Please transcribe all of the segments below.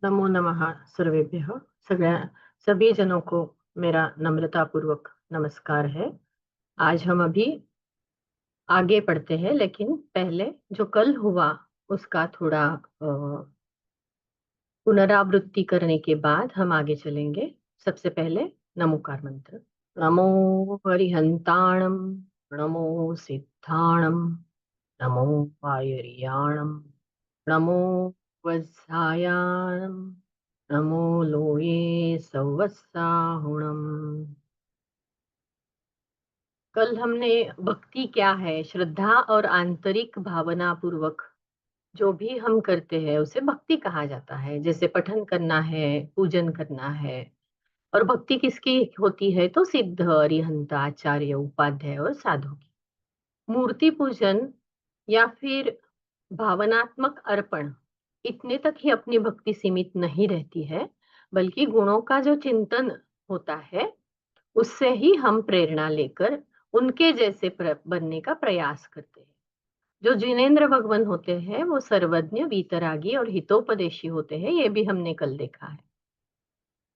नमो नमः सर्वेभ्यः। सगळ्या सभी जनों को मेरा नम्रतापूर्वक नमस्कार है। आज हम अभी आगे बढ़ते हैं, लेकिन पहले जो कल हुआ उसका थोड़ा पुनरावृत्ति करने के बाद हम आगे चलेंगे। सबसे पहले नमोकार मंत्र। नमो हरिहंताणम, नमो सिद्धाणम, नमो वायुरियाणम, नमो वज्रायाणम, नमो लोये सवस्साहुणम। कल हमने भक्ति क्या है, श्रद्धा और आंतरिक भावना पूर्वक जो भी हम करते हैं उसे भक्ति कहा जाता है। जैसे पठन करना है, पूजन करना है। और भक्ति किसकी होती है? तो सिद्ध, अरिहंत, आचार्य, उपाध्याय और साधु की। मूर्ति पूजन या फिर भावनात्मक अर्पण, इतने तक ही अपनी भक्ति सीमित नहीं रहती है, बल्कि गुणों का जो चिंतन होता है उससे ही हम प्रेरणा लेकर उनके जैसे बनने का प्रयास करते हैं। जो जिनेंद्र भगवान होते हैं वो सर्वज्ञ, वीतरागी और हितोपदेशी होते हैं, ये भी हमने कल देखा है।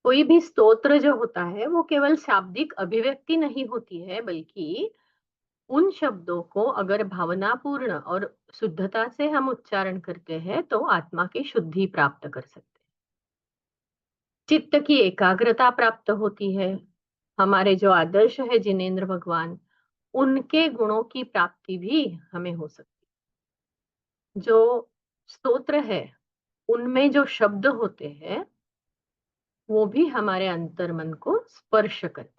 कोई भी स्तोत्र जो होता है वो केवल शाब्दिक अभिव्यक्ति नहीं होती है, बल्कि उन शब्दों को अगर भावनापूर्ण और शुद्धता से हम उच्चारण करते हैं तो आत्मा की शुद्धि प्राप्त कर सकते हैं। चित्त की एकाग्रता प्राप्त होती है। हमारे जो आदर्श है जिनेंद्र भगवान, उनके गुणों की प्राप्ति भी हमें हो सकती है। जो स्तोत्र है उनमें जो शब्द होते हैं वो भी हमारे अंतर्मन को स्पर्श करते हैं।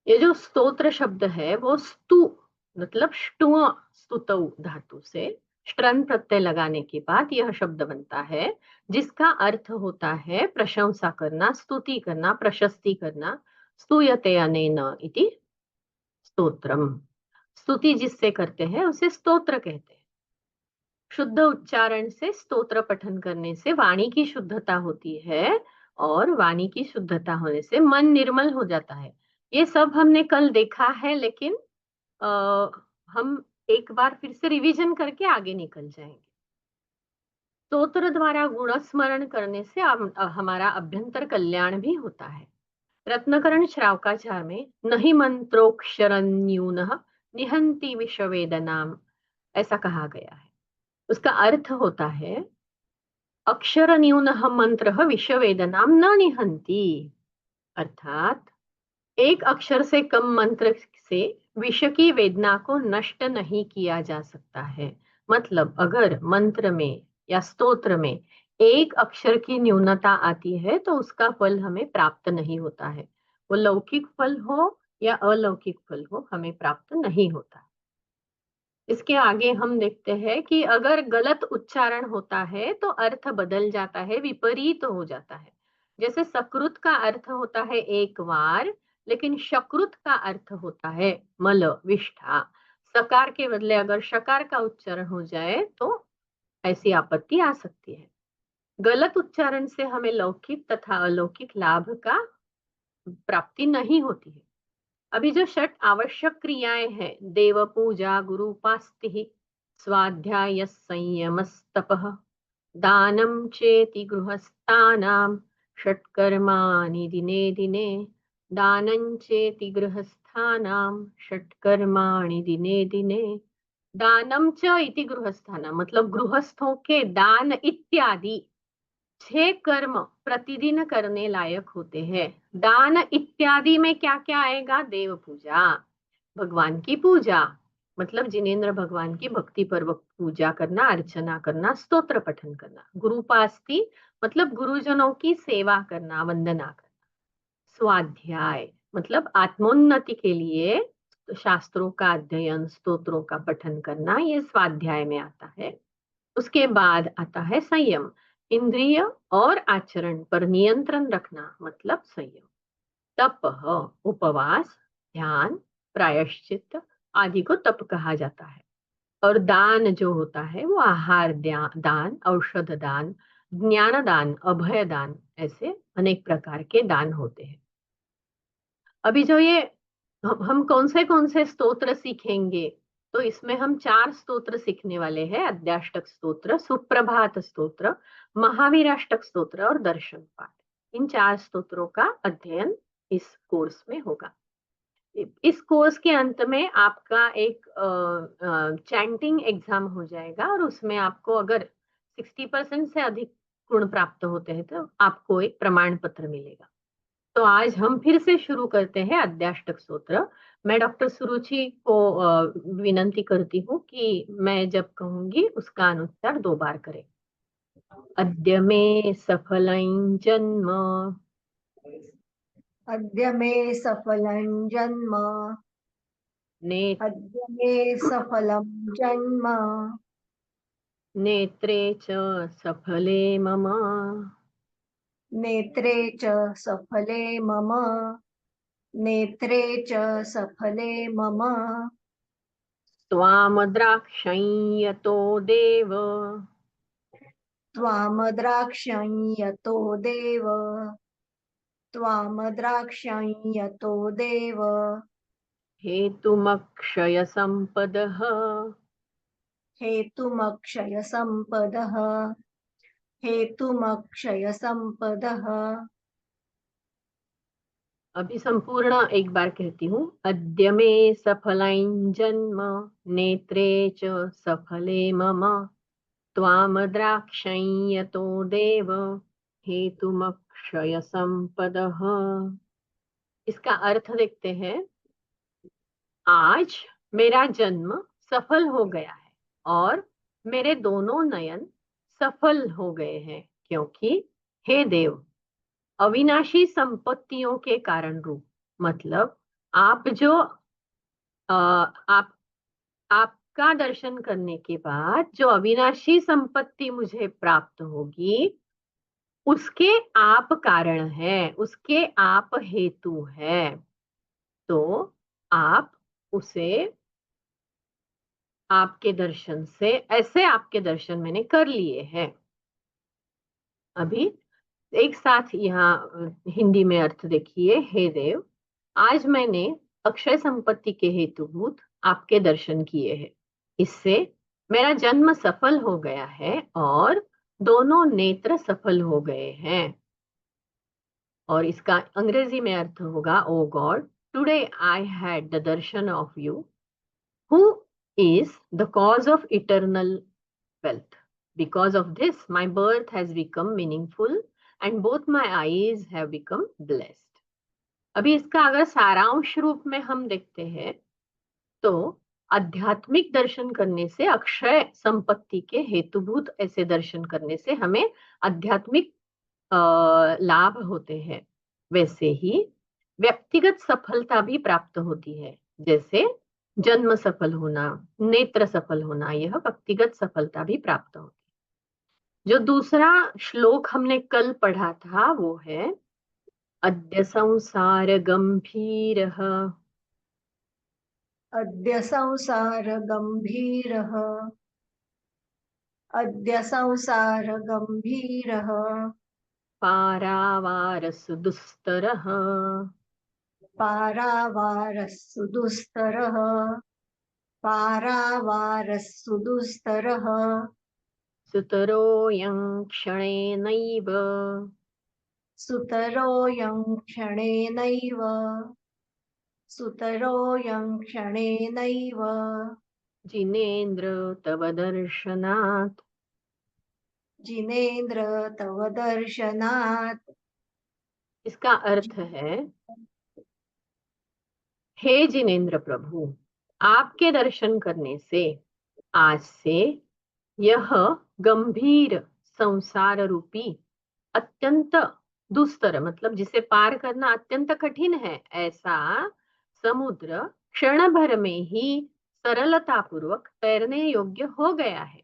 ये जो स्तोत्र शब्द है वो स्तु मतलब ष्टुअ, स्तुतौ धातु से ष्ट्रन प्रत्यय लगाने के बाद यह शब्द बनता है, जिसका अर्थ होता है प्रशंसा करना, स्तुति करना, प्रशस्ति करना। स्तूयते अनेन इति स्तोत्रम। स्तुति जिससे करते हैं उसे स्तोत्र कहते हैं। शुद्ध उच्चारण से स्तोत्र पठन करने से वाणी की शुद्धता होती है, और वाणी की शुद्धता होने से मन निर्मल हो जाता है। ये सब हमने कल देखा है, लेकिन आ, हम एक बार फिर से रिवीजन करके आगे निकल जाएंगे। स्तोत्र द्वारा गुण स्मरण करने से हमारा अभ्यंतर कल्याण भी होता है। रत्नकरण श्रावकाचार में नहीं मंत्रोक्षर न्यूनः निहंति विषवेदनाम, ऐसा कहा गया है। उसका अर्थ होता है अक्षर न्यूनः मंत्रः विषवेदनाम न निहंति। अर्थात एक अक्षर से कम मंत्र से विष की वेदना को नष्ट नहीं किया जा सकता है। मतलब अगर मंत्र में या स्तोत्र में एक अक्षर की न्यूनता आती है तो उसका फल हमें प्राप्त नहीं होता है। वो लौकिक फल हो या अलौकिक फल हो, हमें प्राप्त नहीं होता। इसके आगे हम देखते हैं कि अगर गलत उच्चारण होता है तो अर्थ बदल जाता है, विपरीत हो जाता है। जैसे सकृत का अर्थ होता है एक बार, लेकिन शकृत का अर्थ होता है मल, विष्ठा। सकार के बदले अगर शकार का उच्चारण हो जाए तो ऐसी आपत्ति आ सकती है। गलत उच्चारण से हमें लौकिक तथा अलौकिक लाभ का प्राप्ति नहीं होती है। अभी जो 6 आवश्यक क्रियाएं हैं, देव पूजा, गुरु उपास्ति, स्वाध्याय, संयम, तपः, दानम चेति गृहस्थानां, षट्कर्माणि दिने दिने। दानं चेति गृहस्थानां, षट्कर्माणि दिने दिने। दानम च इति गृहस्थानां मतलब गृहस्थों के दान इत्यादि 6 कर्म प्रतिदिन करने लायक होते हैं। दान इत्यादि में क्या क्या आएगा? देव पूजा, भगवान की पूजा, मतलब जिनेंद्र भगवान की भक्ति पूर्वक पूजा करना, अर्चना करना, स्तोत्र पठन करना। गुरुपास्ति मतलब गुरुजनों की सेवा करना, वंदना करना। स्वाध्याय मतलब आत्मोन्नति के लिए शास्त्रों का अध्ययन, स्तोत्रों का पठन करना, ये स्वाध्याय में आता है। उसके बाद आता है संयम, इंद्रिय और आचरण पर नियंत्रण रखना, मतलब संयम। तप, उपवास, ध्यान, प्रायश्चित आदि को तप कहा जाता है। और दान जो होता है वो आहार दान, औषध दान, ज्ञान दान, अभय दान, ऐसे अनेक प्रकार के दान होते हैं। अभी जो ये हम कौन से स्तोत्र सीखेंगे? तो इसमें हम 4 स्तोत्र सीखने वाले हैं। अद्याष्टक स्तोत्र, सुप्रभात स्तोत्र, महावीराष्टक स्तोत्र और दर्शन पाठ। इन 4 स्तोत्रों का अध्ययन इस कोर्स में होगा। इस कोर्स के अंत में आपका एक चैंटिंग एग्जाम हो जाएगा और उसमें आपको अगर 60% से अधिक गुण प्राप्त होते हैं तो आपको एक प्रमाण पत्र मिलेगा। तो आज हम फिर से शुरू करते हैं अद्याष्टक स्तोत्र। मैं डॉक्टर सुरुचि को विनंती करती हूँ कि मैं जब कहूंगी उसका अनुच्चार 2 बार करें। अद्य मे सफलं जन्म, अद्य मे सफलं जन्म, ने अद्य मे सफलं जन्म, नेत्रे च सफले मम, नेत्रे च सफले मम, नेत्रे च सफले मम, त्वामद्राक्षं यतो देव, त्वामद्राक्षं यतो देव, त्वामद्राक्षं यतो देव, हेतुमक्षयसम्पदः, हेतुमक्षयसम्पदः, हेतुमक्षयसम्पदः। अभी संपूर्ण एक बार कहती हूँ। अद्य मे सफलं जन्म, नेत्रे च सफले मम, त्वामद्राक्षं यतो देव, हेतुमक्षय संपदः। इसका अर्थ देखते हैं। आज मेरा जन्म सफल हो गया है और मेरे दोनों नयन सफल हो गए हैं, क्योंकि हे देव, अविनाशी संपत्तियों के कारण रूप, मतलब आप जो आप आपका दर्शन करने के बाद जो अविनाशी संपत्ति मुझे प्राप्त होगी, उसके आप कारण हैं, उसके आप हेतु हैं। तो आप उसे आपके दर्शन से, ऐसे आपके दर्शन मैंने कर लिए हैं। अभी एक साथ यहाँ हिंदी में अर्थ देखिए। हे देव, आज मैंने अक्षय संपत्ति के हेतुभूत आपके दर्शन किए हैं। इससे मेरा जन्म सफल हो गया है और दोनों नेत्र सफल हो गए हैं। और इसका अंग्रेजी में अर्थ होगा, O God, today I had the darshan of you, who is the cause of eternal wealth. Because of this, my birth has become meaningful and both my eyes have become blessed. अभी इसका अगर सारांश रूप में हम देखते हैं तो आध्यात्मिक दर्शन करने से, अक्षय संपत्ति के हेतुभूत ऐसे दर्शन करने से हमें आध्यात्मिक लाभ होते हैं। वैसे ही व्यक्तिगत सफलता भी प्राप्त होती है, जैसे जन्म सफल होना, नेत्र सफल होना, यह व्यक्तिगत सफलता भी प्राप्त होती है। जो दूसरा श्लोक हमने कल पढ़ा था वो है, अद्य संसार गंभीरः, अद्य संसार गंभीरः, अद्य संसार गंभीरः, पारावारसु दुस्तरः, पारावारस्सु दुस्तरः, पारावारस्सु दुस्तरः, सुतरोऽयं क्षणेनैव, सुतरोऽयं क्षणेनैव, सुतरोऽयं क्षणेनैव, जिनेन्द्र तव दर्शनात्। जिनेन्द्र तव दर्शनात्। इसका अर्थ है, हे जिनेन्द्र प्रभु, आपके दर्शन करने से आज से यह गंभीर संसार रूपी अत्यंत दुस्तर, मतलब जिसे पार करना अत्यंत कठिन है, ऐसा समुद्र क्षण भर में ही सरलता पूर्वक तैरने योग्य हो गया है।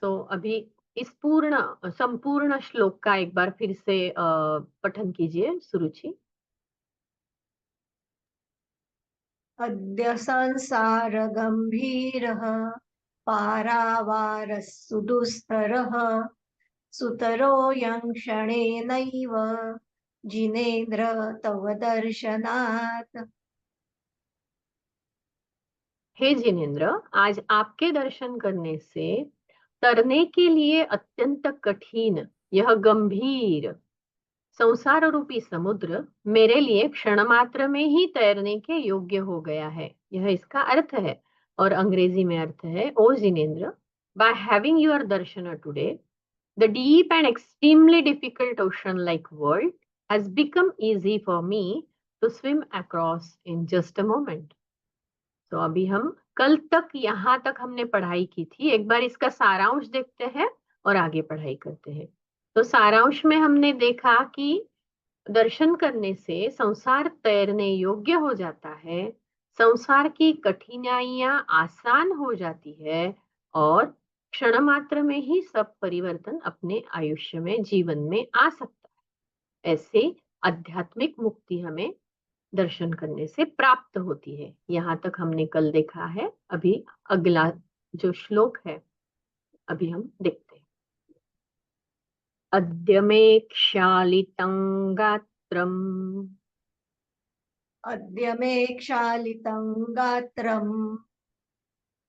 तो अभी इस संपूर्ण श्लोक का एक बार फिर से पठन कीजिए सुरुचि। अद्य संसार गंभीरः, पारावारस्सु दुस्तरः, सुतरोऽयं क्षणेनैव, जिनेन्द्र तव दर्शनात्। हे जिनेन्द्र, आज आपके दर्शन करने से तरने के लिए अत्यंत कठिन यह गंभीर संसार रूपी समुद्र मेरे लिए क्षण मात्र में ही तैरने के योग्य हो गया है, यह इसका अर्थ है। और अंग्रेजी में अर्थ है, O Jinendra, by having your darshan today the deep and extremely difficult ocean like world has become easy for me to swim across in just a moment. तो अभी हम कल तक यहाँ तक हमने पढ़ाई की थी, एक बार इसका सारांश देखते हैं और आगे पढ़ाई करते हैं। तो सारांश में हमने देखा कि दर्शन करने से संसार तैरने योग्य हो जाता है, संसार की कठिनाइयां आसान हो जाती है और क्षण मात्र में ही सब परिवर्तन अपने आयुष्य में जीवन में आ सकता है। ऐसे आध्यात्मिक मुक्ति हमें दर्शन करने से प्राप्त होती है। यहाँ तक हमने कल देखा है। अभी अगला जो श्लोक है अभी हम देखते हैं। अद्य मे क्षालितं गात्रम् अद्य मे क्षालितं गात्रम्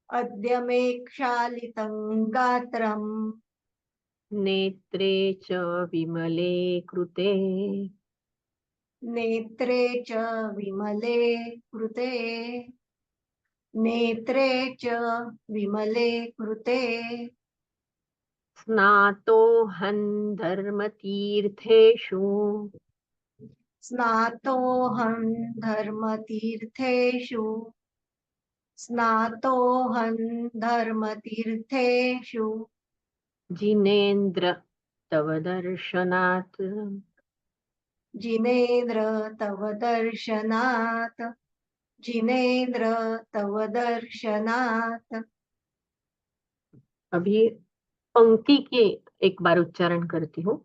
अद्य मे क्षालितं गात्रम् नेत्रे च विमले कृते नेत्रे च विमले कृते नेत्रे च विमले कृते स्नातोऽहं धर्मतीर्थेषु स्नातोऽहं धर्मतीर्थेषु स्नातोऽहं धर्मतीर्थेषु जिनेन्द्र तव दर्शनात्। जिनेन्द्र तव दर्शनात् जिनेन्द्र तव दर्शनात्। अभी पंक्ति के एक बार उच्चारण करती हूँ।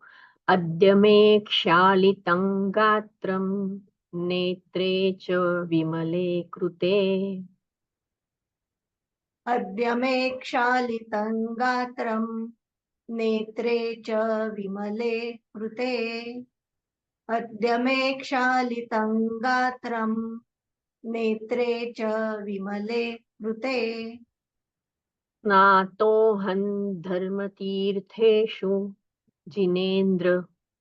अद्य मे क्षालितं गात्रम् नेत्रे च विमले कृते। अद्य मे क्षालितं गात्रम् नेत्रे च विमले कृते अद्य मे क्षालितं गात्रम् नेत्रे च विमले कृते स्नातोऽहं धर्मतीर्थेषु जिनेन्द्र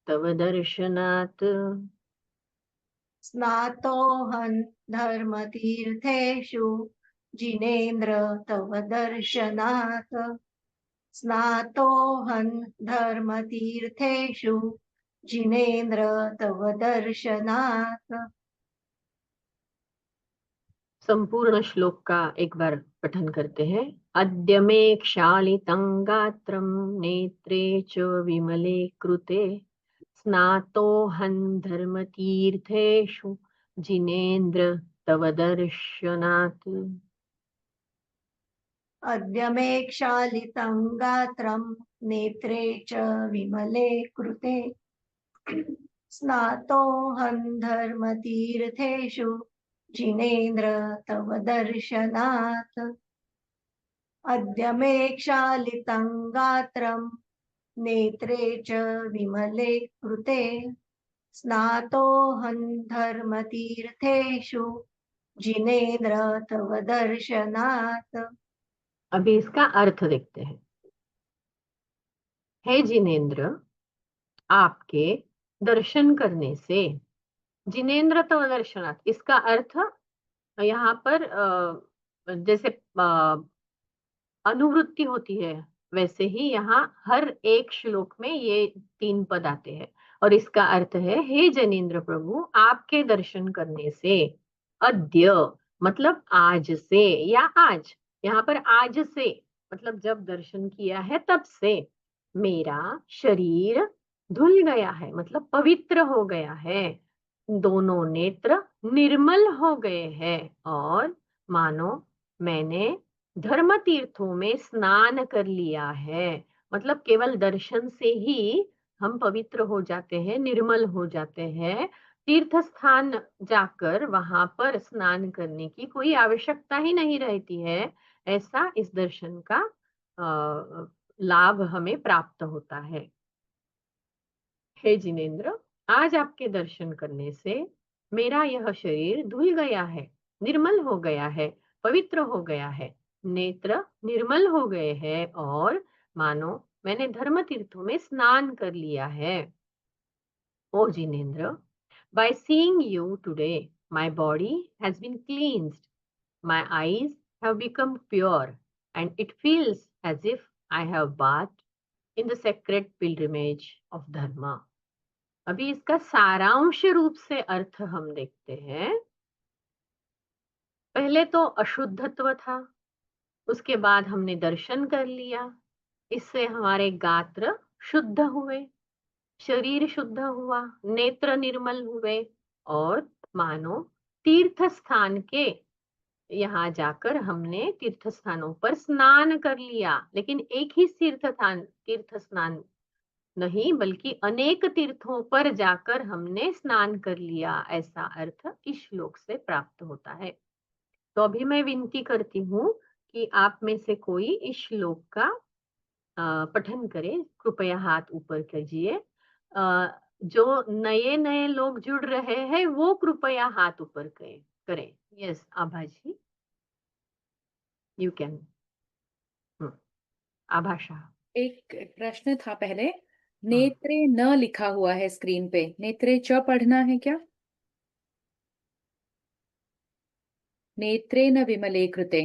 तव दर्शनात्। स्नातोऽहं धर्मतीर्थेषु जिनेन्द्र तव दर्शनात् स्नातोऽहं धर्मतीर्थेषु जिनेन्द्र तव दर्शनात्। संपूर्ण श्लोक का एक बार पठन करते हैं। अद्य मे क्षालितं गात्रम् नेत्रे च विमले कृते स्नातोऽहं धर्मतीर्थेषु जिनेन्द्र तव दर्शनात्। अद्य मे क्षालितं गात्रम् नेत्रे च विमले कृते स्नातोऽहं धर्मतीर्थेषु जिनेन्द्र तव दर्शनात्। अद्य मे क्षालितं गात्रम् नेत्रे च विमले कृते स्नातोऽहं धर्मतीर्थेषु जिनेन्द्र तव दर्शनात्। अभी इसका अर्थ देखते हैं। हे जिनेन्द्र, आपके दर्शन करने से, जिनेन्द्र तव दर्शनात्, इसका अर्थ यहाँ पर जैसे अनुवृत्ति होती है वैसे ही यहाँ हर एक श्लोक में ये 3 पद आते हैं। और इसका अर्थ है, हे जनेन्द्र प्रभु, आपके दर्शन करने से, अद्य मतलब आज से या आज, यहाँ पर आज से मतलब जब दर्शन किया है तब से मेरा शरीर धुल गया है, मतलब पवित्र हो गया है, दोनों नेत्र निर्मल हो गए हैं और मानो मैंने धर्म तीर्थों में स्नान कर लिया है। मतलब केवल दर्शन से ही हम पवित्र हो जाते हैं, निर्मल हो जाते हैं। तीर्थ स्थान जाकर वहां पर स्नान करने की कोई आवश्यकता ही नहीं रहती है। ऐसा इस दर्शन का लाभ हमें प्राप्त होता है। हे जिनेन्द्र, आज आपके दर्शन करने से मेरा यह शरीर धुल गया है, निर्मल हो गया है, पवित्र हो गया है, नेत्र निर्मल हो गए हैं और मानो मैंने धर्म तीर्थों में स्नान कर लिया है। O Jinendra, by seeing you today, my body has been cleansed, my eyes have become pure, and it feels as if I have bathed in the sacred pilgrimage of dharma. अभी इसका सारांश रूप से अर्थ हम देखते हैं। पहले तो अशुद्धत्व था, उसके बाद हमने दर्शन कर लिया, इससे हमारे गात्र शुद्ध हुए, शरीर शुद्ध हुआ, नेत्र निर्मल हुए और मानो तीर्थ स्थान के यहाँ जाकर हमने तीर्थ स्थानों पर स्नान कर लिया। लेकिन एक ही तीर्थ स्नान नहीं, बल्कि अनेक तीर्थों पर जाकर हमने स्नान कर लिया, ऐसा अर्थ इस श्लोक से प्राप्त होता है। तो अभी मैं विनती करती हूँ कि आप में से कोई इस श्लोक का पठन करे। कृपया हाथ ऊपर कीजिए। जो नए नए लोग जुड़ रहे हैं वो कृपया हाथ ऊपर करें। Yes Abha ji, you can. Abha Shah. एक प्रश्न था पहले, नेत्रे न लिखा हुआ है स्क्रीन पे, नेत्रे च पढ़ना है क्या? नेत्रे न विमले कृते।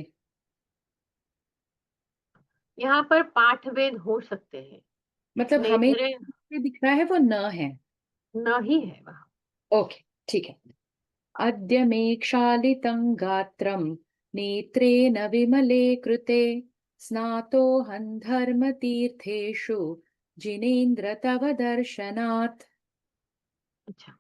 यहाँ पर पाठ भेद हो सकते हैं। मतलब हमें नेत्रे दिख रहा है वो न है। न ही है वहाँ। ओके ठीक है। अद्य मे क्षालितं गात्रं नेत्रेण विमले कृते स्नातोऽहं धर्मतीर्थेषु जिनेन्द्र तव दर्शनात्। अच्छा,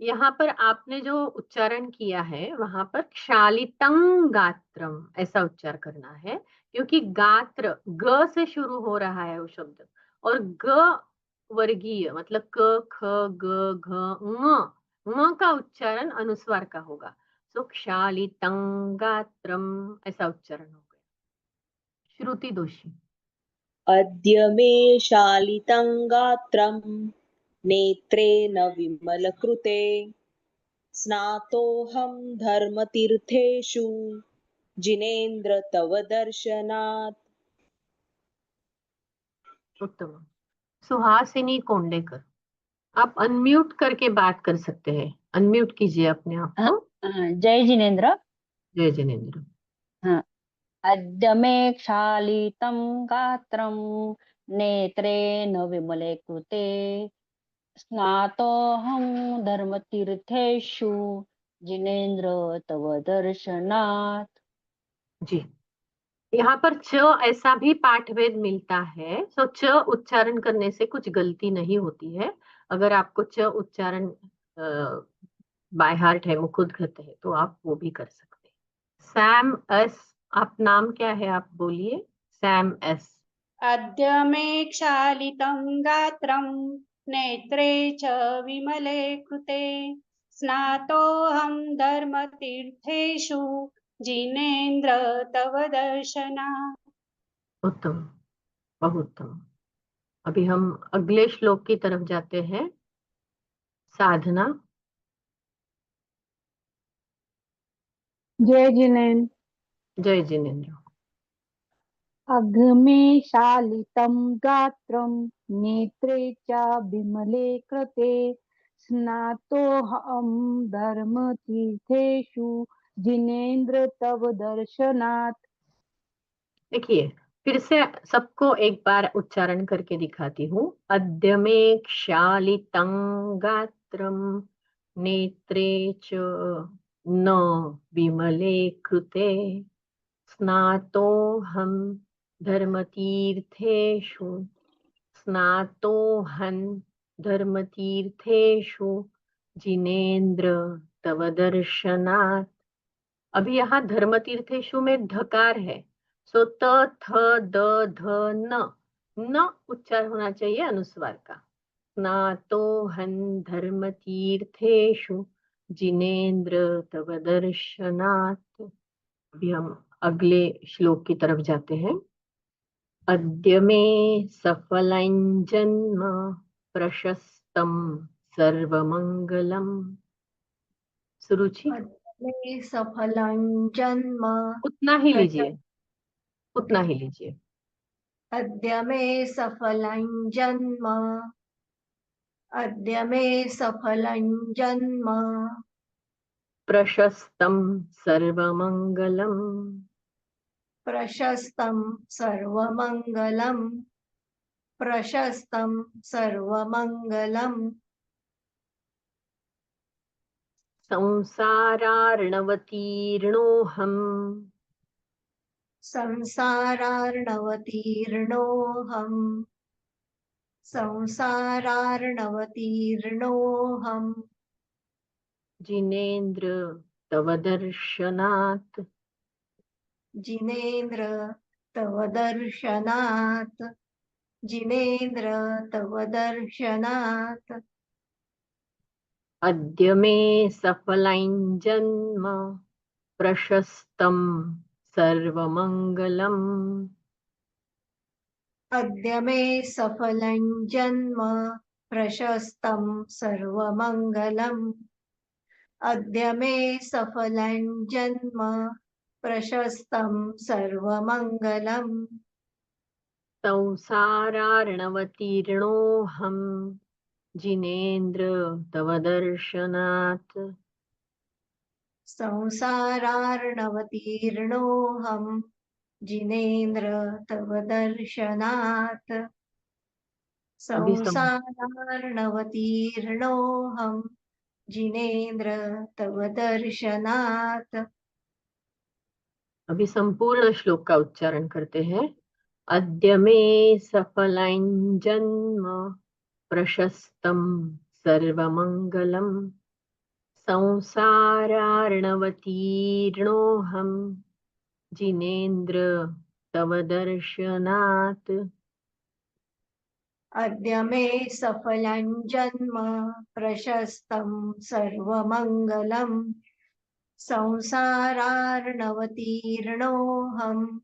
यहाँ पर आपने जो उच्चारण किया है वहां पर क्षालितं गात्रम ऐसा उच्चार करना है, क्योंकि गात्र ग से शुरू हो रहा है वो शब्द, और ग वर्गीय मतलब क ख ग घ ङ का उच्चारण अनुस्वार का होगा। सो क्षालितं गात्रम ऐसा उच्चारण हो गया। श्रुति दोषी। अद्य मे शालितं गात्रं नेत्रेण विमलकृते स्नातोऽहं धर्मतीर्थेषु जिनेन्द्र तव दर्शनात्। उत्तम। सुहासिनी कोंडेकर, आप अनम्यूट करके बात कर सकते हैं। अनम्यूट कीजिए अपने आप को। जय जिनेन्द्र। जय जिनेन्द्र। हाँ, अद्य मे क्षालितं गात्रं नेत्रेण विमले कृते स्नातोऽहं धर्मतीर्थेषु जिनेन्द्र तव दर्शनात्। जी, यहाँ पर च ऐसा भी पाठ भेद मिलता है। सो च उच्चारण करने से कुछ गलती नहीं होती है। अगर आपको च उच्चारण बाय हार्ट है, मुखोद्गत है, तो आप वो भी कर सकते हैं। सैम एस, आप नाम क्या है आप बोलिए। Sam S. अद्य मे क्षालितं गात्रं नेत्रे च विमले कृते स्नातोऽहं धर्मतीर्थेषु जिनेन्द्र तव दर्शनात्। उत्तम, बहुत उत्तम। अभी हम अगले श्लोक की तरफ जाते हैं। साधना। जय जिनेन्द्र। जय जिनेन्द्र। अघमे शालितं गात्रं नेत्रे च विमले कृते स्नातोऽहं धर्मतीर्थेषु जिनेन्द्र तव दर्शनात्। देखिए, फिर से सबको एक बार उच्चारण करके दिखाती हूँ। अद्य मे क्षालितं गात्रं नेत्रे च न विमले कृते स्नातोऽहं धर्मतीर्थेषु स्नातोऽहं धर्मतीर्थेषु जिनेन्द्र तव दर्शनात्। अभी यहाँ धर्मतीर्थेषु में धकार है। सो त थ द ध न उच्चार होना चाहिए अनुस्वार का। स्नातोऽहं धर्मतीर्थेषु जिनेन्द्र तव दर्शनात्। अभी हम अगले श्लोक की तरफ जाते हैं। अद्य मे सफलं जन्म प्रशस्तं सर्वमंगलम। सुरुचि। मे सफलं जन्म उतना ही प्रश लीजिए, उतना ही लीजिए। अद्य मे सफलं जन्म, अद्य मे सफलं जन्म, प्रशस्तं सर्वमंगलम्। प्रशस्तं सर्वमङ्गलम्, प्रशस्तं सर्वमङ्गलम्, संसारार्णवतीर्णोऽहम्। संसारार्णवतीर्णोऽहम्, संसारार्णवतीर्णोऽहम्, जिनेन्द्र तव दर्शनात्। जिनेन्द्र तव दर्शनात्, जिनेन्द्र तव दर्शनात्, अद्य मे सफलं जन्म प्रशस्तं सर्वमंगलम्। अद्य मे सफलं जन्म प्रशस्तं सर्वमङ्गलम्, अद्य मे सफलं जन्म प्रशस्तं सर्वमङ्गलम्, संसारार्णवतीर्णोऽहम्। जिनेन्द्र तव दर्शनात्। संसारार्णवतीर्णोऽहम्, जिनेन्द्र तव दर्शनात्, अभी सम संसारार्णवतीर्णोऽहम्, जिनेन्द्र तव दर्शनात्, अभी संपूर्ण श्लोक का उच्चारण करते हैं। अद्य मे सफलं जन्म प्रशस्तं सर्वमंगलम्। संसारार्णवतीर्णोऽहम्। जिनेन्द्र तव दर्शनात्। अद्य मे सफलं जन्म प्रशस्तं सर्वमङ्गलम्, संसारार्णवतीर्णोऽहम्,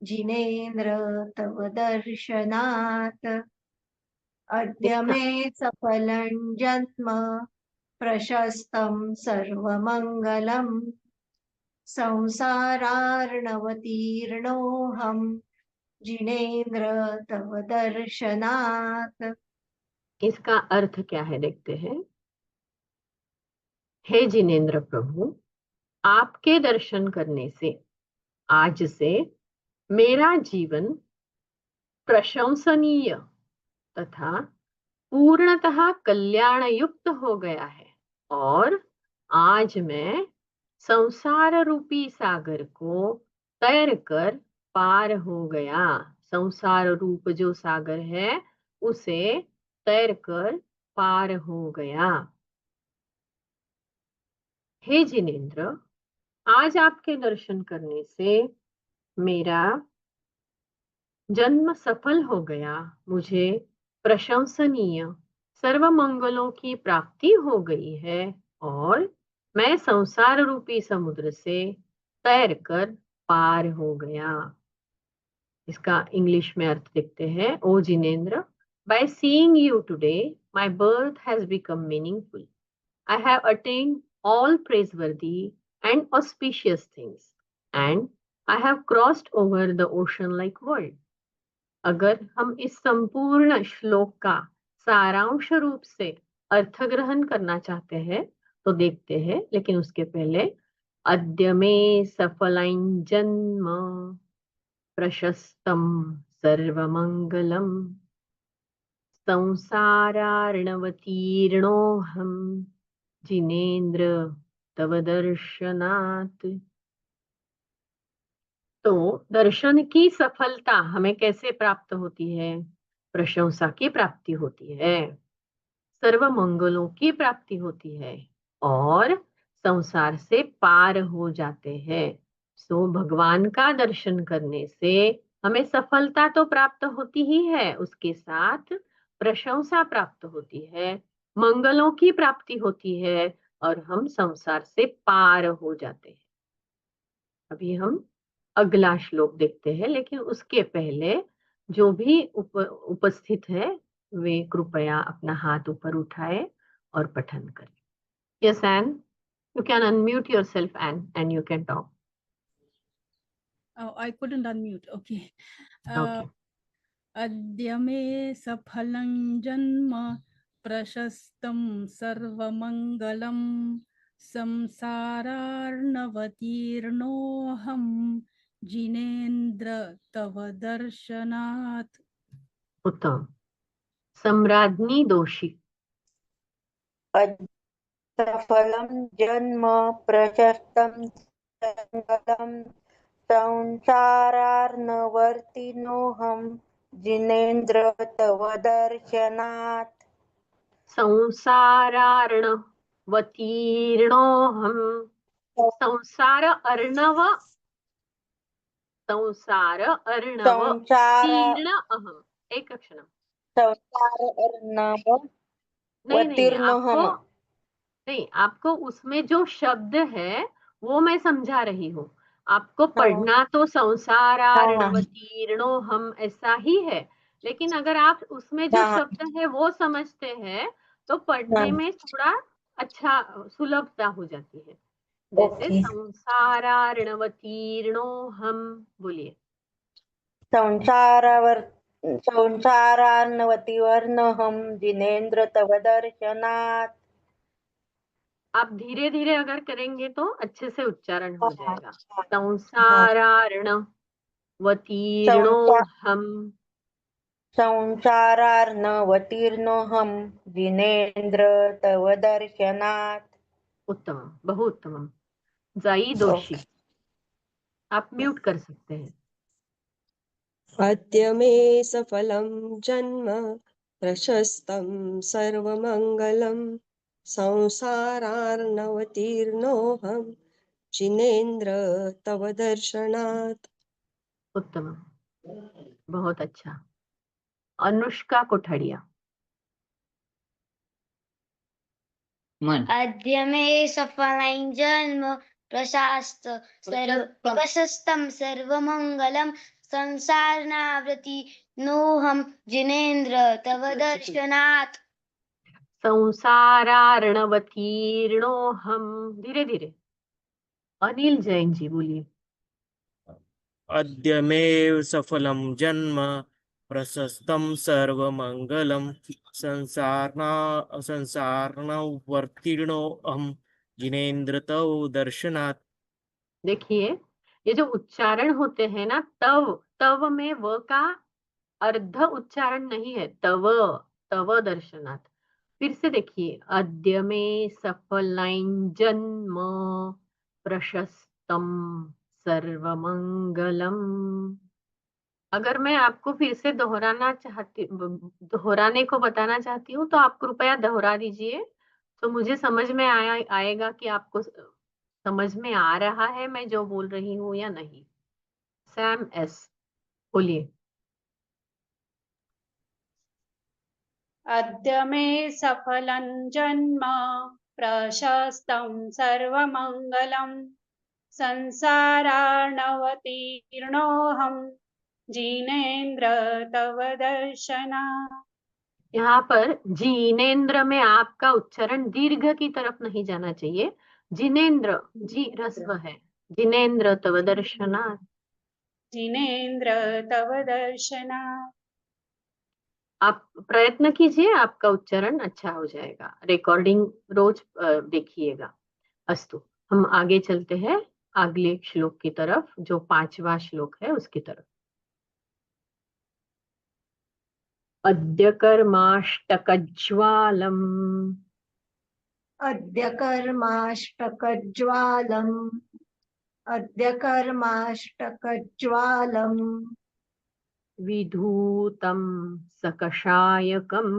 जिनेन्द्र तव दर्शनात्, अद्य इसका मे सफलं जन्म प्रशस्तं सर्वमङ्गलम्, संसारार्णवतीर्णोऽहम्, जिनेन्द्र तव दर्शनात्, इसका अर्थ क्या है देखते हैं। हे जिनेन्द्र प्रभु, आपके दर्शन करने से आज से मेरा जीवन प्रशंसनीय तथा पूर्णतः कल्याण युक्त हो गया है और आज मैं संसार रूपी सागर को तैर कर पार हो गया। संसार रूप जो सागर है उसे तैर कर पार हो गया। हे जिनेन्द्र, आज आपके दर्शन करने से मेरा जन्म सफल हो गया, मुझे प्रशंसनीय सर्व मंगलों की प्राप्ति हो गई है और मैं संसार रूपी समुद्र से तैर कर पार हो गया। इसका इंग्लिश में अर्थ देखते हैं। O Jinendra, by seeing you today my birth has become meaningful. I have attained all praiseworthy and auspicious things, and I have crossed over the ocean like world. अगर हम इस संपूर्ण श्लोक का सारांश रूप से अर्थ ग्रहण करना चाहते हैं तो देखते हैं, लेकिन उसके पहले अद्य मे सफलं जन्म प्रशस्तं सर्वमंगलम् संसारार्णवतीर्णोऽहम् जिनेन्द्र तव दर्शनात्। तो दर्शन की सफलता हमें कैसे प्राप्त होती है? प्रशंसा की प्राप्ति होती है, सर्व मंगलों की प्राप्ति होती है और संसार से पार हो जाते हैं। सो भगवान का दर्शन करने से हमें सफलता तो प्राप्त होती ही है, उसके साथ प्रशंसा प्राप्त होती है, मंगलों की प्राप्ति होती है और हम संसार से पार हो जाते हैं। अभी हम अगला श्लोक देखते हैं, लेकिन उसके पहले जो भी उपस्थित है वे कृपया अपना हाथ ऊपर उठाए और पठन करें। यस एन। You can unmute yourself and you can talk. Oh, I couldn't unmute. Okay. Okay. अद्य मे सफलं जन्म प्रशस्तं सर्वमङ्गलं संसारार्णवतीर्णोऽहं जिनेन्द्र तव दर्शनात्। उत्तम। सम्राज्ञी दोषी। सफलं जन्म प्रशस्तं संगलं संसारार्णवर्तिनोऽहं जिनेन्द्र तव दर्शनात्। संसारार्णवतीर्णोऽहं संसार अर्णव तीर्ण अहम एक अक्षरम संसार अर्णव नहीं आपको उसमें जो शब्द है वो मैं समझा रही हूँ। आपको पढ़ना तो संसारार्णवतीर्णो हम ऐसा ही है, लेकिन अगर आप उसमें जो शब्द है वो समझते हैं तो पढ़ने में थोड़ा अच्छा सुलभता हो जाती है। जैसे संसारार्णवतीर्णो हम, बोलिए। संसारार्णवतीर्णोऽहं जिनेन्द्र तव दर्शनात्। आप धीरे धीरे अगर करेंगे तो अच्छे से उच्चारण हो जाएगा। संसारार्णवतीर्णोऽहं संसारार्णवतीर्णोऽहं जिनेन्द्र तव दर्शनात्। उत्तम, बहु उत्तम। जाई दोषी, आप म्यूट कर सकते हैं। अद्य मे सफलं जन्म प्रशस्तं सर्वमङ्गलं संसारार्णवतीर्णोऽहं जिनेन्द्र तव दर्शनात्। उत्तम, बहुत अच्छा। अनुष्का कोठारिया। अद्य मे सफलं जन्म प्रशस्तं सर्वमङ्गलं संसारार्णवतीर्णोऽहं जिनेन्द्र तव दर्शनात्। संसारार्णवतीर्णोऽहं, धीरे धीरे। अनिल जैन जी बोलिए। अद्य मे सफलं जन्म प्रशस्तं सर्वमङ्गलं संसारार्णवतीर्णोऽहं जिनेन्द्र तव दर्शनात्। देखिए, ये जो उच्चारण होते हैं ना, तव में व का अर्ध उच्चारण नहीं है, तव दर्शनात्। फिर से देखिए, अद्य में सफलं जन्म प्रशस्तं सर्वमंगलम। अगर मैं आपको फिर से दोहराने को बताना चाहती हूँ तो आप कृपया दोहरा दीजिए, तो मुझे समझ में आएगा कि आपको समझ में आ रहा है मैं जो बोल रही हूँ या नहीं। सैम एस, बोलिए। अद्य मे सफलं जन्म प्रशस्तं सर्वमङ्गलं संसारार्णवतीर्णोऽहं जिनेन्द्र तव दर्शनात्। यहाँ पर जिनेन्द्र में आपका उच्चारण दीर्घ की तरफ नहीं जाना चाहिए। जिनेन्द्र, जी रस्व है। जिनेन्द्र तव दर्शनात्। जिनेन्द्र तव दर्शनात्। आप प्रयत्न कीजिए, आपका उच्चारण अच्छा हो जाएगा। रिकॉर्डिंग रोज देखिएगा। अस्तु, हम आगे चलते हैं अगले श्लोक की तरफ, जो 5वां श्लोक है उसकी तरफ। अद्य कर्माष्टकज्वालम् अद्य कर्माष्टकज्वालम् अद्य कर्माष्टकज्वालम् विधूतं सकषायकम्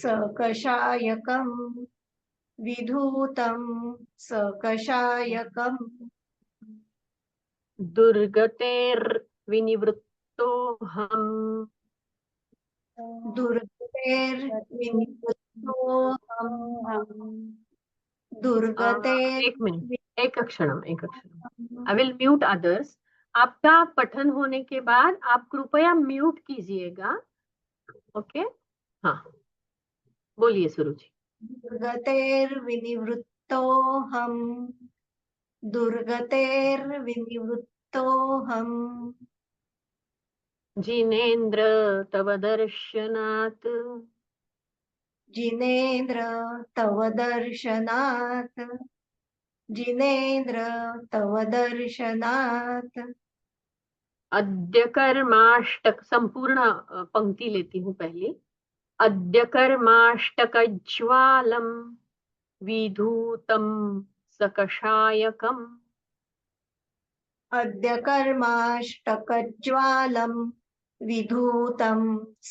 सकषायकम् विधूतं सकषायकम् दुर्गतेर्विनिवृत्तोऽहम् एक मिनट, एक अक्षरम। I will mute others. आपका पठन होने के बाद आप कृपया म्यूट कीजिएगा। ओके, हाँ, बोलिए सुरुचि। दुर्गतेर्विनिवृत्तोऽहम् दुर्गतेर्विनिवृत्तोऽहम् जिनेन्द्र तव दर्शनात् जिनेन्द्र तव दर्शनात् जिनेन्द्र तव दर्शनात् अद्य कर्माष्टक संपूर्ण पंक्ति लेती हूँ पहले। अद्य कर्माष्टकज्वालं विधूतं सकषायकम् अद्य कर्माष्टकज्वालं विधूतं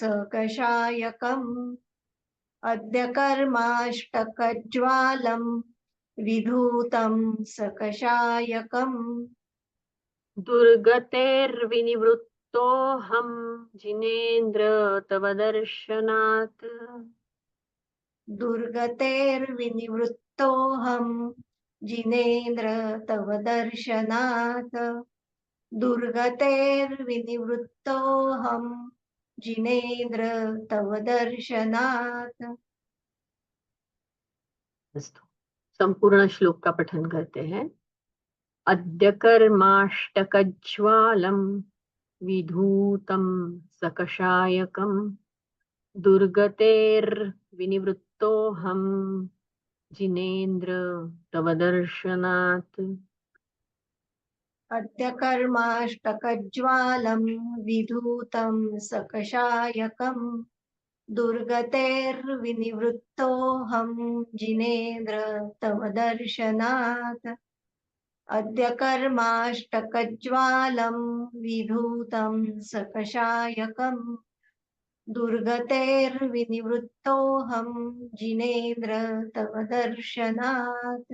सकषायकम् अद्य कर्माष्टकज्वालं विधूतं सकषायकम् दुर्गतेर्विनिवृत्तोऽहं जिनेन्द्र तव दर्शनात् दुर्गतेर्विनिवृत्तोऽहं जिनेन्द्र तव दर्शनात् दुर्गतेर्विनिवृत्तोऽहं जिनेन्द्र तव दर्शनात्। अस्तु, संपूर्ण श्लोक का पठन करते हैं। अद्य कर्माष्टकज्वालं विधूतं सकषायकं दुर्गतेर्विनिवृत्तोऽहं जिनेन्द्र तव दर्शनात् अद्य कर्माष्टकज्वालं विधूतं सकषायकं दुर्गतेर्विनिवृत्तोऽहं जिनेन्द्र तव दर्शनात् अद्य कर्माष्टकज्वालं विधूतं सकषायकं दुर्गतेर्विनिवृत्तोऽहं जिनेन्द्र तव दर्शनात्।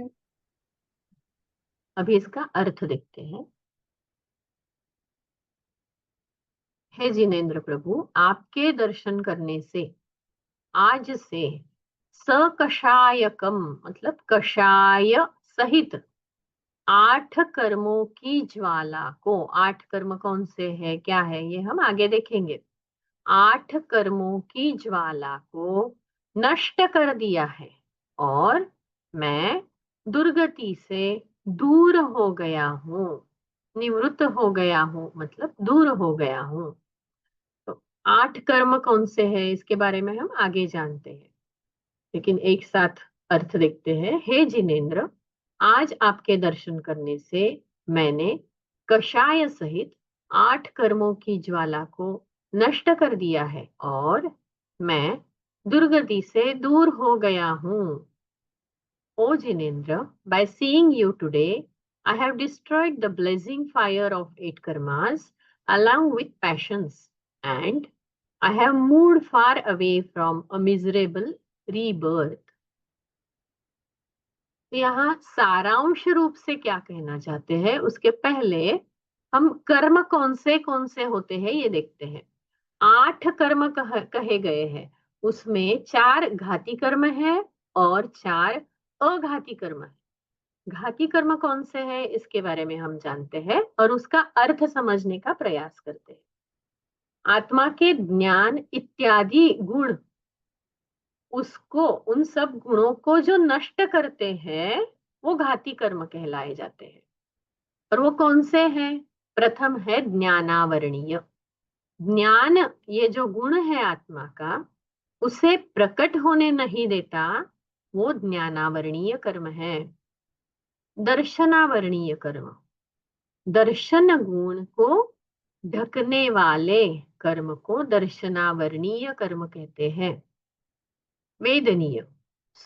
अभी इसका अर्थ देखते हैं। हे जिनेन्द्र प्रभु, आपके दर्शन करने से आज से सकषायकम मतलब कषाय सहित 8 कर्मों की ज्वाला को, 8 कर्म कौन से है, क्या है, ये हम आगे देखेंगे। 8 कर्मों की ज्वाला को नष्ट कर दिया है और मैं दुर्गति से दूर हो गया हूँ, निवृत्त हो गया हूँ मतलब दूर हो गया हूँ। तो 8 कर्म कौन से हैं इसके बारे में हम आगे जानते हैं, लेकिन एक साथ अर्थ देखते हैं। हे जिनेन्द्र, आज आपके दर्शन करने से मैंने कषाय सहित 8 कर्मों की ज्वाला को नष्ट कर दिया है और मैं दुर्गति से दूर हो गया हूँ। O Jinendra, by seeing you today, I have destroyed the blazing fire of 8 karmas along with passions, and I have moved far away from a miserable rebirth. यहाँ सारांश रूप से क्या कहना चाहते हैं उसके पहले हम कर्म कौन से होते हैं ये देखते हैं। 8 कर्म कहे गए हैं, उसमें 4 घाती कर्म है और 4 अघाती कर्म है। घाती कर्म कौन से है इसके बारे में हम जानते हैं और उसका अर्थ समझने का प्रयास करते हैं। आत्मा के ज्ञान इत्यादि गुण, उसको, उन सब गुणों को जो नष्ट करते हैं वो घाती कर्म कहलाए जाते हैं। और वो कौन से हैं? प्रथम है ज्ञानावरणीय। ज्ञान, ये जो गुण है आत्मा का, उसे प्रकट होने नहीं देता, वो ज्ञानावरणीय कर्म है। दर्शनावरणीय कर्म, दर्शन गुण को ढकने वाले कर्म को दर्शनावरणीय कर्म कहते हैं। वेदनीय,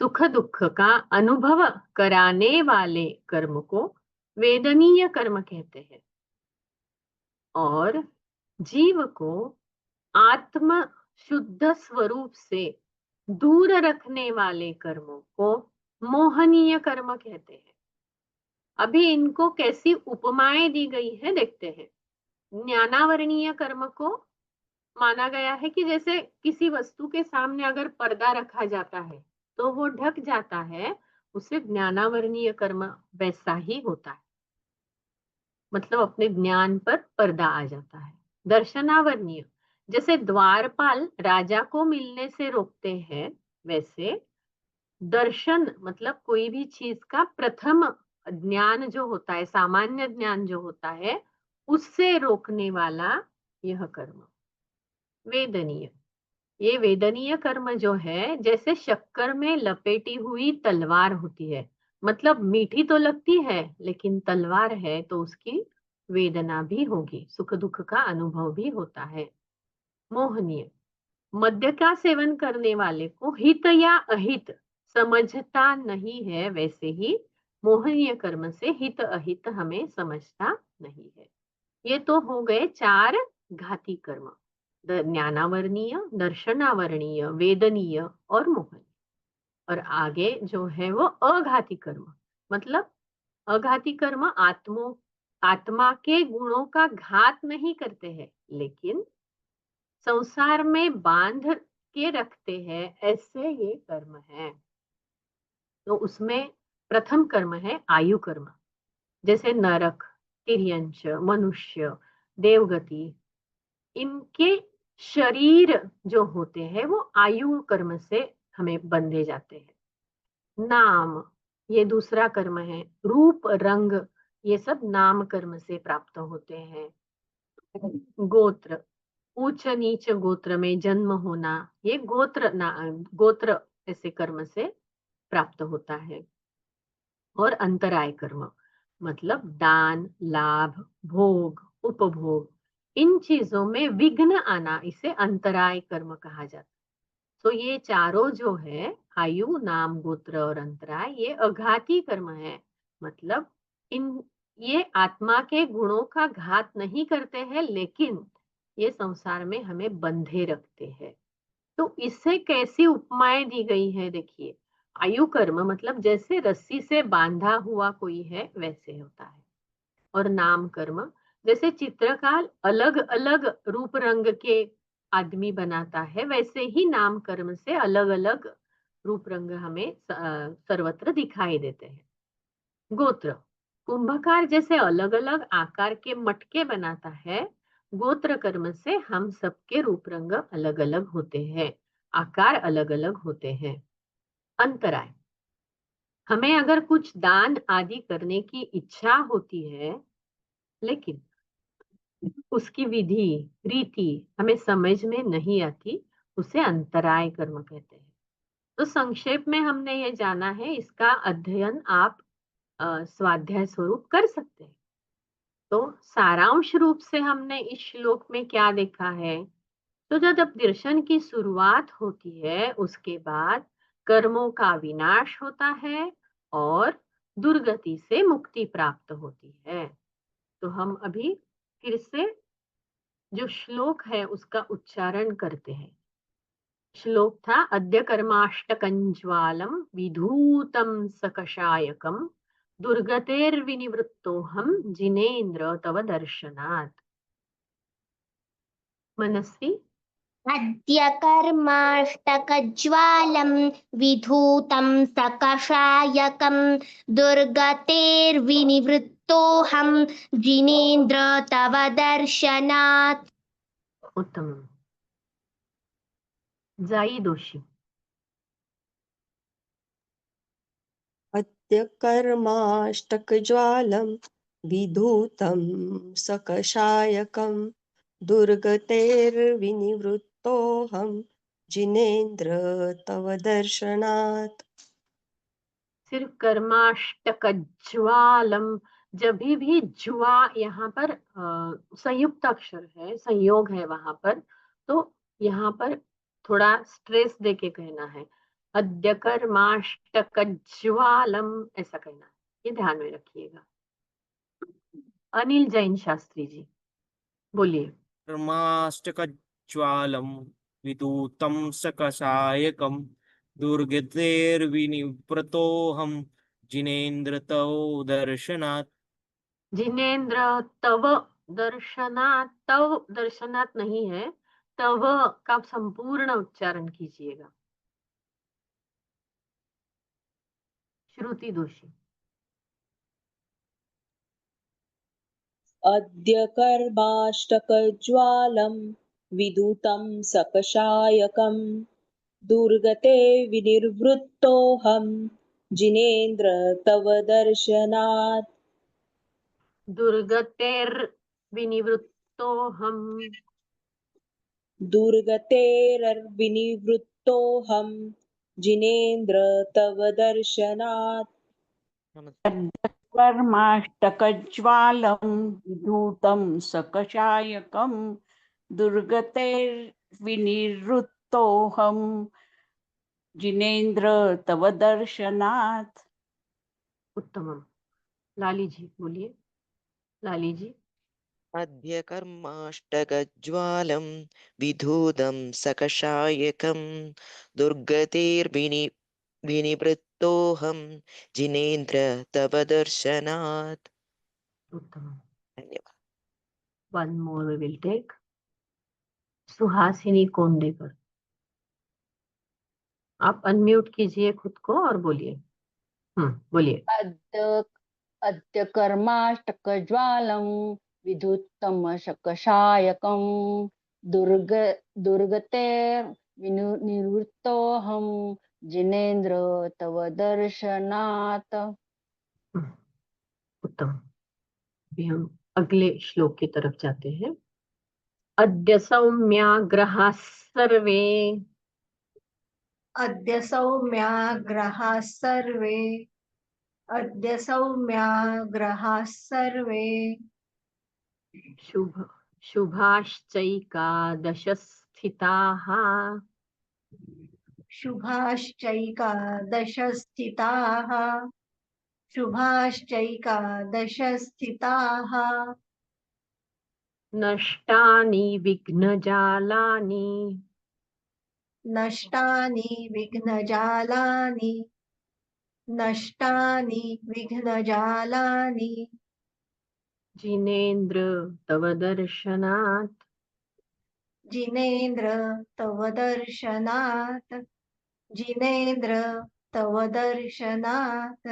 सुख दुख का अनुभव कराने वाले कर्म को वेदनीय कर्म कहते हैं। और जीव को आत्म शुद्ध स्वरूप से दूर रखने वाले कर्मों को मोहनीय कर्म कहते हैं। अभी इनको कैसी उपमाएं दी गई है देखते हैं। ज्ञानावरणीय कर्म को माना गया है कि जैसे किसी वस्तु के सामने अगर पर्दा रखा जाता है तो वो ढक जाता है, उसे ज्ञानावरणीय कर्म वैसा ही होता है, मतलब अपने ज्ञान पर पर्दा आ जाता है। दर्शनावरणीय, जैसे द्वारपाल राजा को मिलने से रोकते हैं, वैसे दर्शन मतलब कोई भी चीज का प्रथम ज्ञान जो होता है, सामान्य ज्ञान जो होता है, उससे रोकने वाला यह कर्म वेदनीय। ये वेदनीय कर्म जो है जैसे शक्कर में लपेटी हुई तलवार होती है, मतलब मीठी तो लगती है लेकिन तलवार है तो उसकी वेदना भी होगी, सुख दुख का अनुभव भी होता है। मोहनीय, मद्य का सेवन करने वाले को हित या अहित समझता नहीं है, वैसे ही मोहनीय कर्म से हित अहित हमें समझता नहीं है। ये तो हो गए 4 घाती कर्म, ज्ञानावरणीय, दर्शनावरणीय, वेदनीय और मोहनीय। और आगे जो है वो अघाती कर्म, मतलब अघाती कर्म आत्मा के गुणों का घात नहीं करते हैं लेकिन संसार में बांध के रखते हैं, ऐसे ये कर्म है। तो उसमें प्रथम कर्म है आयु कर्म, जैसे नरक, तिर्यंच, मनुष्य, देवगति, इनके शरीर जो होते हैं वो आयु कर्म से हमें बंधे जाते हैं। नाम, ये दूसरा कर्म है। रूप, रंग, ये सब नाम कर्म से प्राप्त होते हैं। गोत्र, उच्च नीच गोत्र में जन्म होना, ये गोत्र ऐसे कर्म से प्राप्त होता है। और अंतराय कर्म मतलब दान, लाभ, भोग, उपभोग, इन चीजों में विघ्न आना, इसे अंतराय कर्म कहा जाता है। तो ये चारों जो है आयु, नाम, गोत्र और अंतराय, ये अघाती कर्म है, मतलब ये आत्मा के गुणों का घात नहीं करते हैं लेकिन ये संसार में हमें बंधे रखते हैं। तो इससे कैसी उपमाएं दी गई है देखिए। आयु कर्म मतलब जैसे रस्सी से बांधा हुआ कोई है वैसे होता है। और नाम कर्म जैसे चित्रकार अलग अलग रूप रंग के आदमी बनाता है, वैसे ही नाम कर्म से अलग अलग रूप रंग हमें सर्वत्र दिखाई देते हैं। गोत्र, कुंभकार जैसे अलग अलग आकार के मटके बनाता है, गोत्र कर्म से हम सबके रूप रंग अलग अलग होते हैं, आकार अलग अलग होते हैं। अंतराय, हमें अगर कुछ दान आदि करने की इच्छा होती है लेकिन उसकी विधि रीति हमें समझ में नहीं आती, उसे अंतराय कर्म कहते हैं। तो संक्षेप में हमने ये जाना है, इसका अध्ययन आप स्वाध्याय स्वरूप कर सकते हैं। तो सारांश रूप से हमने इस श्लोक में क्या देखा है, तो जब दर्शन की शुरुआत होती है उसके बाद कर्मों का विनाश होता है और दुर्गति से मुक्ति प्राप्त होती है। तो हम अभी फिर से जो श्लोक है उसका उच्चारण करते हैं। श्लोक था अद्य कर्माष्टकं विधूतं सकषायकं दुर्गतेर्विनिवृत्तोऽहं जिनेन्द्र तव दर्शनात्। मनस्वी, अद्य कर्माष्टकज्वालं विधूतं सकषायकं दुर्गतेर्विनिवृत्तोऽहं जिनेन्द्र तव दर्शनात्। उत्तम। जाई दोषी, अद्य कर्माष्टकज्वालं विधूतं सकषायकं दुर्गतेर्विनिवृत्तोऽहं जिनेन्द्र तव दर्शनात्। सिर्फ कर्माष्टक ज्वालम, जब भी ज्वा यहाँ पर संयुक्त अक्षर है, संयोग है वहां पर, तो यहाँ पर थोड़ा स्ट्रेस देके कहना है। अद्य कर्माष्टक ज्वालम ऐसा कहना है, ये ध्यान में रखिएगा। अनिल जैन शास्त्री जी बोलिए। कर्माष्टकज्वालं विधूतं सकषायकं दुर्गतेर्विनिवृतोऽहं जिनेन्द्र तव दर्शनात्। जिनेन्द्र तव दर्शनात्, तव दर्शनात् नहीं है, तव का संपूर्ण उच्चारण कीजिएगा। श्रुति दोषी, अद्य कर्माष्टकज्वालं विधूतं सकषायकं दुर्गते विनिर्वृत्तोऽहं जिनेन्द्र तव दर्शनात् दुर्गतेर्विनिवृत्तोऽहम् दुर्गतेर्विनिवृत्तोऽहं जिनेन्द्र तव दर्शनात् कर्माष्टकज्वालं विधूतं सकषायकं दुर्गतेर्विनिवृत्तोऽहं जिनेन्द्र तव दर्शनात्। उत्तमम। लाली जी बोलिए। लाली जी। अद्य कर्माष्टकज्वालं विधूतं सकषायकं विनिवृत्तोऽहं जिनेन्द्र तव दर्शनात्। उत्तमम। धन्यवाद। One more we will take. Suhasini Kondekar, आप अनम्यूट कीजिए खुद को और बोलिए। बोलिए। अद्य कर्माष्टकज्वालं विधूतं शकषायकं दुर्गतेर्विनिवृत्तोऽहं जिनेन्द्र तव दर्शनात्। उत्तम। अभी हम अगले श्लोक की तरफ जाते हैं। अद्य सौम्याग्रहाः सर्वे अद्य सौम्याग्रहाः सर्वे अद्य सौम्याग्रहाः सर्वे शुभाश्चैकादशस्थिताः शुभाश्चैकादशस्थिताः शुभाश्चैकादशस्थिताः नष्टानि विघ्नजालानि नष्टानि विघ्नजालानि नष्टानि विघ्नजालानि जिनेन्द्र तव दर्शनात् जिनेन्द्र तव दर्शनात् जिनेन्द्र तव दर्शनात्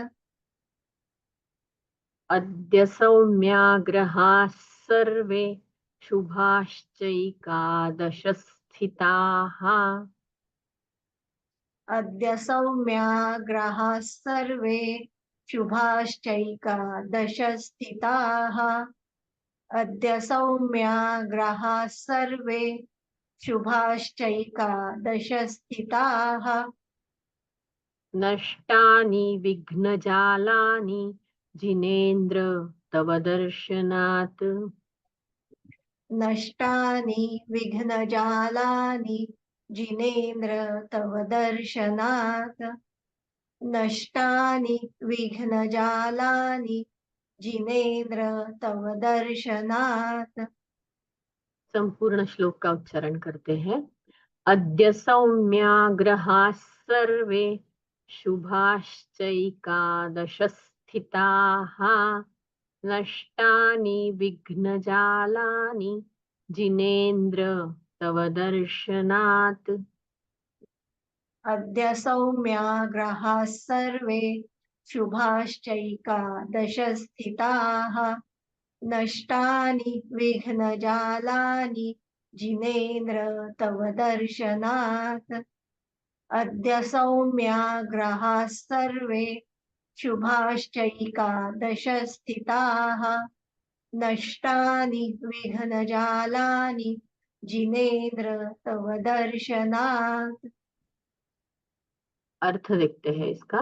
अद्य सौम्याग्रहाः सर्वे शुभाश्चैकादशस्थिताः अद्य सौम्याग्रहाः सर्वे शुभाश्चैकादशस्थिताः अद्य सौम्याग्रहाः सर्वे शुभाश्चैकादशस्थिताः नष्टानि विघ्नजालानि जिनेन्द्र तव दर्शनात् नष्टानि विघ्नजालानि जिनेन्द्र तव दर्शनात् नष्टानि विघ्नजालानि जिनेन्द्र तव दर्शनात्। संपूर्ण श्लोक का उच्चारण करते हैं। अद्य सौम्याग्रहाः सर्वे शुभाश्चैकादशस्थिताः नष्टानि विघ्नजालानि जिनेन्द्र तव दर्शनात् अद्य सौम्याग्रहाः सर्वे शुभाश्चैकादशस्थिताः नष्टानि विघ्नजालानि जिनेन्द्र तव दर्शनात् अद्य सौम्याग्रहाः सर्वे शुभाश्चैकादशस्थिताः नष्टानि विघ्नजालानि जिनेन्द्र तव दर्शनात्। अर्थ देखते हैं इसका।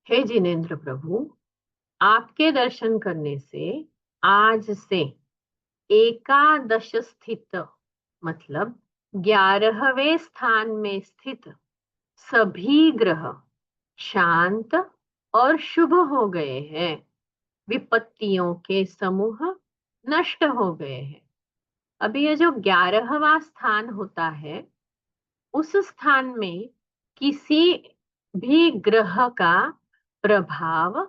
हे जिनेन्द्र प्रभु, आपके दर्शन करने से आज से एकादश स्थित मतलब 11वें स्थान में स्थित सभी ग्रह शांत और शुभ हो गए हैं। विपत्तियों के समूह नष्ट हो गए हैं। अभी ये जो 11वां स्थान होता है, उस स्थान में किसी भी ग्रह का प्रभाव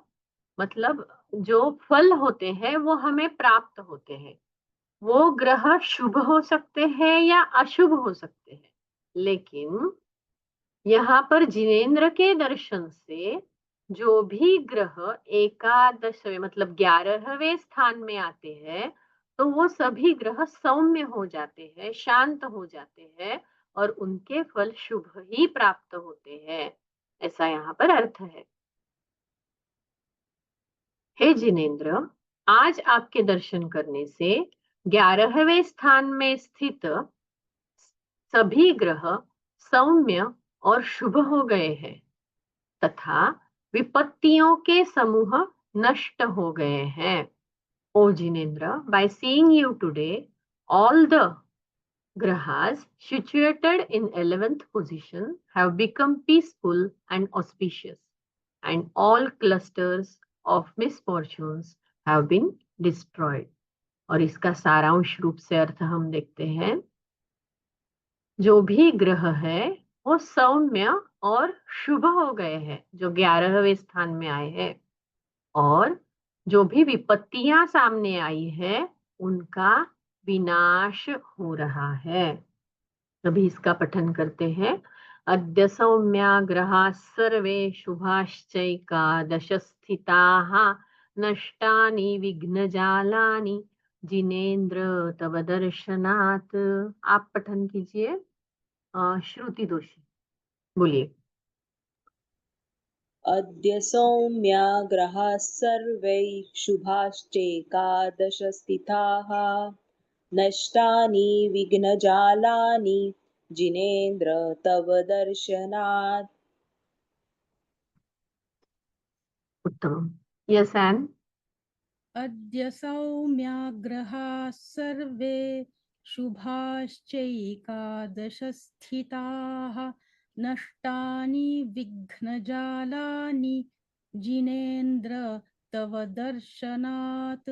मतलब जो फल होते हैं वो हमें प्राप्त होते हैं। वो ग्रह शुभ हो सकते हैं या अशुभ हो सकते हैं, लेकिन यहाँ पर जिनेन्द्र के दर्शन से जो भी ग्रह एकादशवें मतलब 11वें स्थान में आते हैं, तो वो सभी ग्रह सौम्य हो जाते हैं, शांत हो जाते हैं और उनके फल शुभ ही प्राप्त होते हैं, ऐसा यहाँ पर अर्थ है। हे जिनेन्द्र, आज आपके दर्शन करने से 11वें स्थान में स्थित सभी ग्रह सौम्य और शुभ हो गए हैं तथा विपत्तियों के समूह नष्ट हो गए हैं। O Jinendra, by seeing you today, all the grahas situated in 11th position have become peaceful and auspicious, and all clusters of misfortunes have been destroyed. और इसका सारांश रूप से अर्थ हम देखते हैं, जो भी ग्रह है वो सौम्य और शुभ हो गए हैं, जो 11वें स्थान में आए हैं, और जो भी विपत्तियां सामने आई है उनका विनाश हो रहा है। अभी इसका पठन करते हैं। अद्य सौम्या ग्रहा सर्वे शुभाश्चैकादश स्थिताः नष्टानि विघ्नजालानि जिनेन्द्र तव दर्शनात्। आप पठन कीजिए। श्रुति दोषी बोलिए। अद्य सौम्या ग्रहाः सर्वैः शुभाश्चैकादश स्थिताः नष्टानि विघ्नजालानि जिनेन्द्र तव दर्शनात्। उत्तम। यस एन। अद्य सौम्या ग्रहाः सर्वे शुभाश्चैकादशस्थिताः नष्टानि विघ्नजालानि जिनेन्द्र तव दर्शनात्।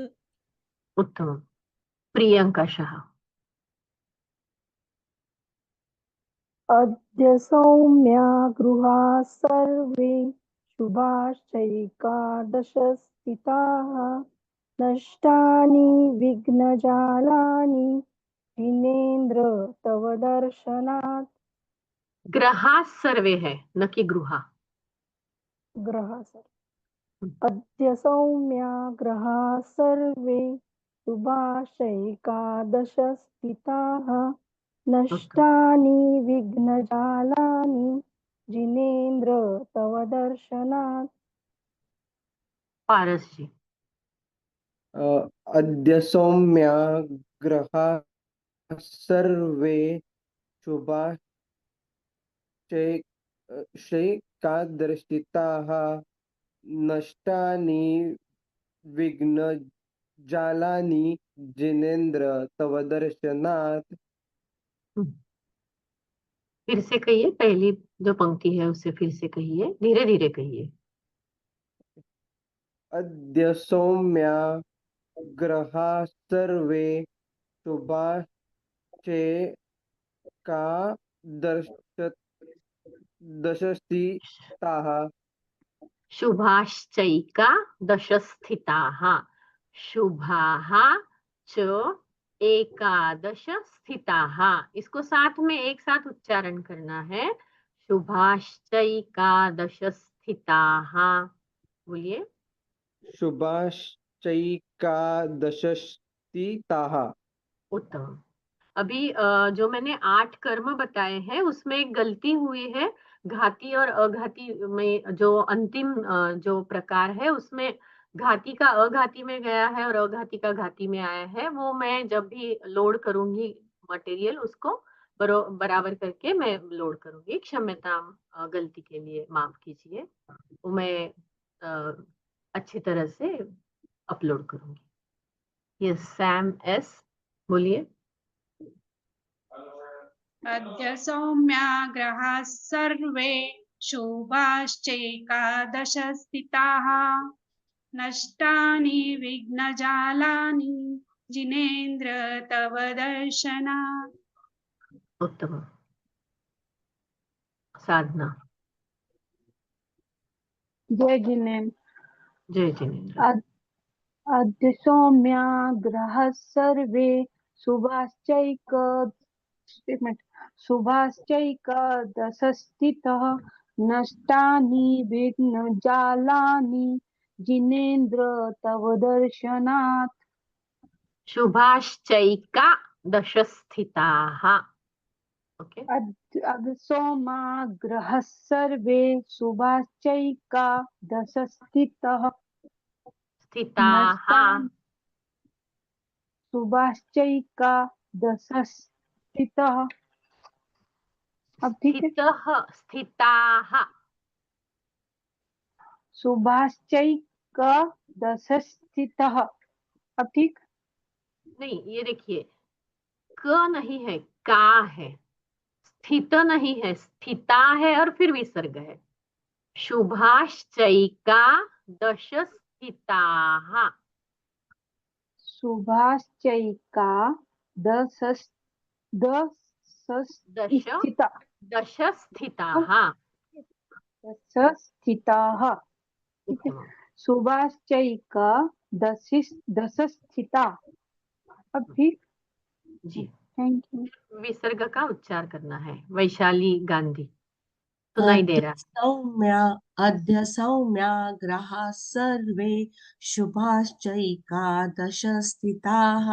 उत्तम। प्रियंका शाह। अद्य सौम्या गृहा सर्वे शुभाश्चैकादश स्थिताः नष्टानि विघ्नजालानि जिनेन्द्र तव दर्शनात्। ग्रहा सर्वे है, न कि गृहा। ग्रहा सर्वे। अद्य सौम्या ग्रहा सर्वे शुभाश्चैकादश स्थिताः नष्टानि विघ्नजालानि जिनेन्द्र तव दर्शनात्। पारस जी। अद्य सौम्या ग्रहा सर्वे शुभाश्चैकादशस्थिताः नष्टानि विघ्नजालानि जिनेन्द्र तव दर्शनात्। फिर से कहिए, पहली जो पंक्ति है उसे फिर से कहिए, धीरे धीरे कहिए। अद्य सौम्या ग्रहा सर्वे शुभाश्चैकादशस्थिताः शुभाश्चैकादशस्थिताः। शुभाः च एकादश स्थिताः। इसको साथ में एक साथ उच्चारण करना है। शुभाश्चैकादश स्थिताः। बोलिए। शुभाश्चैकादशस्थिताः। उत्तम। अभी जो मैंने 8 कर्म बताए हैं उसमें एक गलती हुई है। घाती और अघाती में जो अंतिम जो प्रकार है उसमें घाती का अघाती में गया है और अघाती का घाती में आया है। वो मैं जब भी लोड करूंगी मटेरियल उसको बराबर करके मैं लोड करूंगी। क्षम्यता, गलती के लिए माफ कीजिए। वो मैं अच्छी तरह से अपलोड करूंगी। यस, सैम एस बोलिए। अद्य सौम्या ग्रहाः सर्वे शुभाश्चैकादश स्थिताः नष्टानि विघ्नजालानि जिनेन्द्र तव दर्शनात्। उत्तम। साधना। जय जिनेन्द्र। जय जिनेन्द्र। अद्य सौम्या ग्रहाः सर्वे शुभाश्चैकादशस्थितः नष्टानि विघ्नजालानि जिनेन्द्र तव दर्शनात्। शुभाश्चैकादशस्थिताः। Okay. सोमाग्रहः सर्वे शुभाश्चैका दशस्थितः स्थिताः शुभाश्चैका दशस्थितः। अब ठीक है। स्थिताः शुभाश्चैक दशस्थितः। अब ठीक नहीं, ये देखिए क नहीं है, का है। स्थित नहीं है, स्थिता है और फिर विसर्ग है। शुभाश्चैका दश स्थिताः। शुभाश्चैका दशस्थिताः। दशस्थिताः। शुभाश्चैक दशस्थिता। अब ठीक जी। Thank you. विसर्ग का उच्चार करना है। वैशाली गांधी सुनाई दे रहा अद्य सौम्याग्रहाः सर्वे शुभाश्चैकादश स्थिताः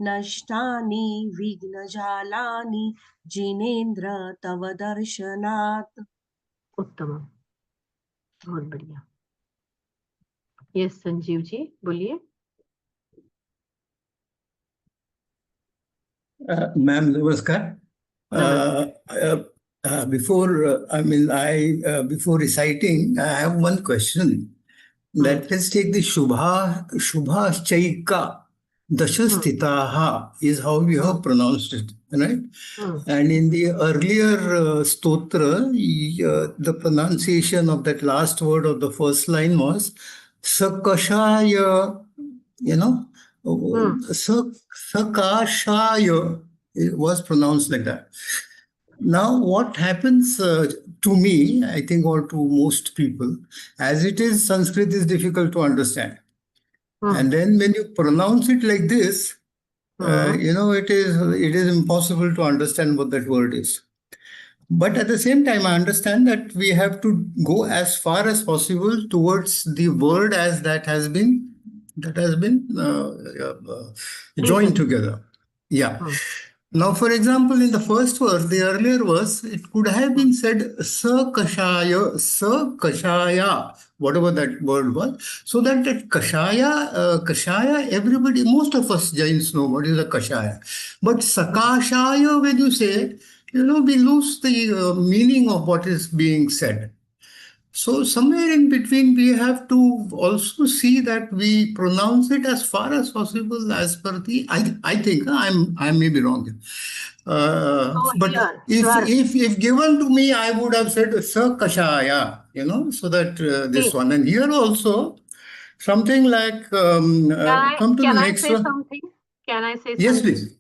नष्टानि विघ्नजालानि जिनेन्द्र तव दर्शनात्। उत्तम, बहुत बढ़िया। यस संजीव जी बोलिए। Ma'am, namaskar. Before reciting, I have one question. That let's take the Shubhaschaika Dashasthitaha is how we have pronounced it, right? And in the earlier stotra, the pronunciation of that last word of the first line was Sakashaya, Sakashaya, it was pronounced like that. Now, what happens to me, I think, or to most people, as it is, Sanskrit is difficult to understand. And then when you pronounce it like this, it is impossible to understand what that word is. But at the same time, I understand that we have to go as far as possible towards the word as that has been joined together. Yeah. Now, for example, in the first verse, the earlier verse, it could have been said Sakashaya, whatever that word was. So that Kashaya, everybody, most of us Jains know what is a Kashaya. But Sakashaya, when you say, we lose the meaning of what is being said. So somewhere in between, we have to also see that we pronounce it as far as possible as per the, I think, I may be wrong. But if given to me, I would have said Sakashaya, so that this one. And here also, something like, come to the next one. Something? Can I say yes, something? Please.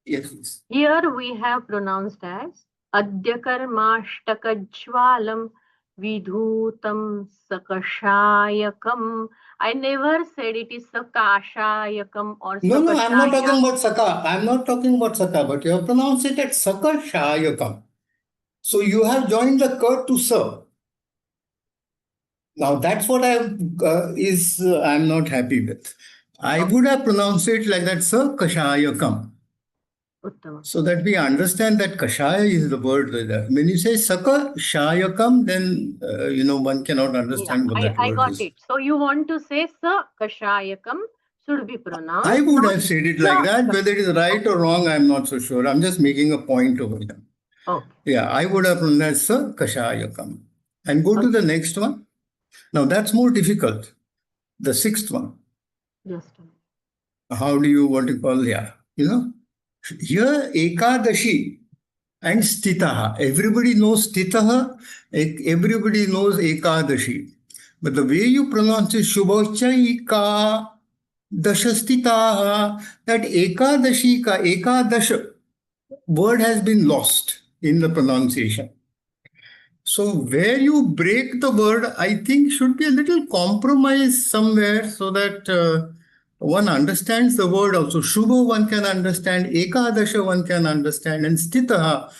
Yes, please. Here we have pronounced as Adya Karmashtaka Vidhutam Sakashayakam. I never said it is Sakashayakam or Sakashayakam. No, I'm not talking about Saka. I'm not talking about Saka, but you have pronounced it as Sakashayakam. So you have joined the Ka to Sa. Now that's what I'm not happy with. I would have pronounced it like that, Sakashayakam. So that we understand that Kashaya is the word. When you say Saka Shayakam, then one cannot understand what that word is. I got it. So you want to say Sa Kashayakam should be pronounced. I would have said it like that. Whether it is right or wrong, I'm not so sure. I'm just making a point over here. Okay. Yeah, I would have pronounced Sa Kashayakam. And go to the next one. Now that's more difficult. The sixth one. Yes. How do you want to call? Yeah, here Ekadashi and Stitaha. Everybody knows Stitaha, everybody knows Ekadashi. But the way you pronounce it, Shubhachaika Dashastitaha, that Ekadashi ka Ekadash word has been lost in the pronunciation. So where you break the word, I think should be a little compromise somewhere so that one understands the word also. Shubha one can understand, Ekadasha one can understand, and Stitaha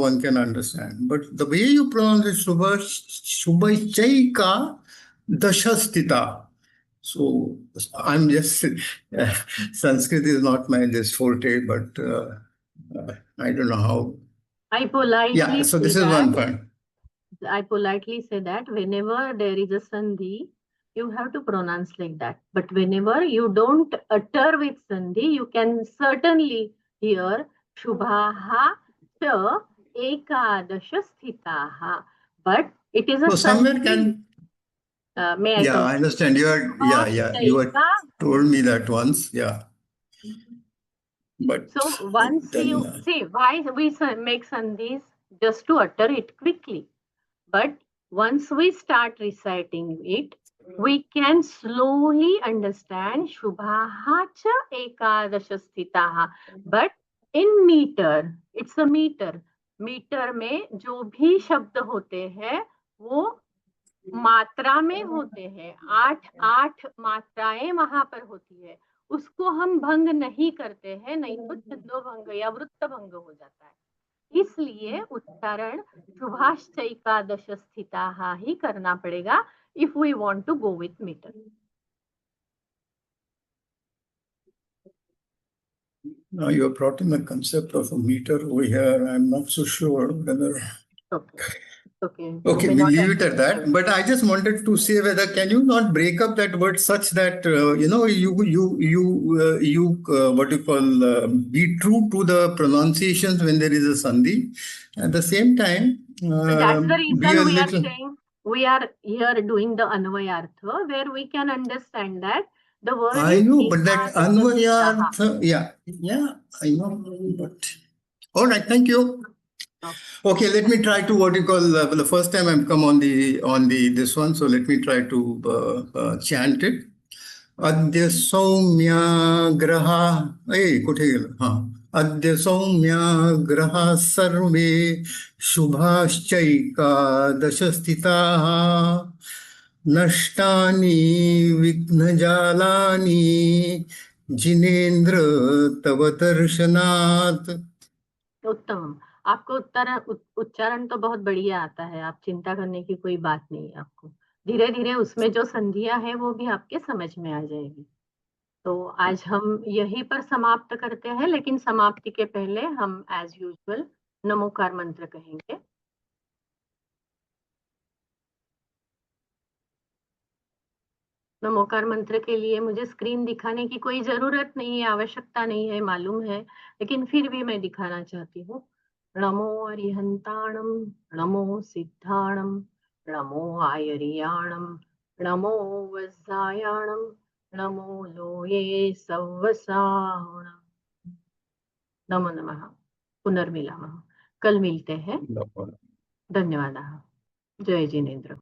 one can understand. But the way you pronounce it, Shubhachaika Dashastita. So I'm just, Sanskrit is not my forte, but I don't know how. I politely Yeah, so say this is one that. point. I politely say that whenever there is a sandhi, you have to pronounce like that. But whenever you don't utter with sandhi, you can certainly hear Shubhaha cha ekadasha sthitaha. But it is a So somewhere sandhi. can, May I yeah, I complete? understand. You had told me that once, yeah. But So once then, you see why we make sandhis, just to utter it quickly. But once we start reciting it, we can slowly understand Shubhaha cha ekadasha sthitaha. But in meter, it's a meter. Metre में जो भी शब्द होते हैं वो मात्रा में होते हैं, 8 मात्राएं वहां पर होती है, उसको हम भंग नहीं करते हैं, नहीं तो छंदो भंग या वृत्त भंग हो जाता है। इसलिए उच्चारण शुभाश्चैकादश स्थिताः ही करना पड़ेगा if we want to go with metre. now you have brought in the concept of a meter over here. I'm not so sure whether. Okay, we'll leave it at that. But I just wanted to say whether can you not break up that word such that be true to the pronunciations when there is a sandhi. At the same time, that's the reason be a we little. are saying we are here doing the Anvayartha, where we can understand that the word I is know, but that ekadasha. Anvayartha, yeah, I know, but all right, thank you. Okay, let me try to the first time I've come on this one, so let me try to chant it. Adya Soumya Graha, Adya Soumya Graha Sarve Shubhaschaika Dashastitaha Nashtani Vignajalani Jinendra Tava Darshanat. उत्तम, आपको उच्चारण तो बहुत बढ़िया आता है, आप चिंता करने की कोई बात नहीं है आपको। धीरे धीरे उसमें जो संधियां है वो भी आपके समझ में आ जाएगी। तो आज हम यहीं पर समाप्त करते हैं, लेकिन समाप्ति के पहले हम एज यूजुअल नमोकार मंत्र कहेंगे। नमोकार मंत्र के लिए मुझे स्क्रीन दिखाने की कोई जरूरत नहीं है, आवश्यकता नहीं है, मालूम है, लेकिन फिर भी मैं दिखाना चाहती हूँ। नमो अरिहंताणम, नमो सिद्धाणम, नमो आयरियाणम, नमो वज्रायाणम, नमो लोये सव्वसाहणम। नमो नमः। पुनर्मिलामः। कल मिलते हैं। धन्यवाद। जय जिनेन्द्र।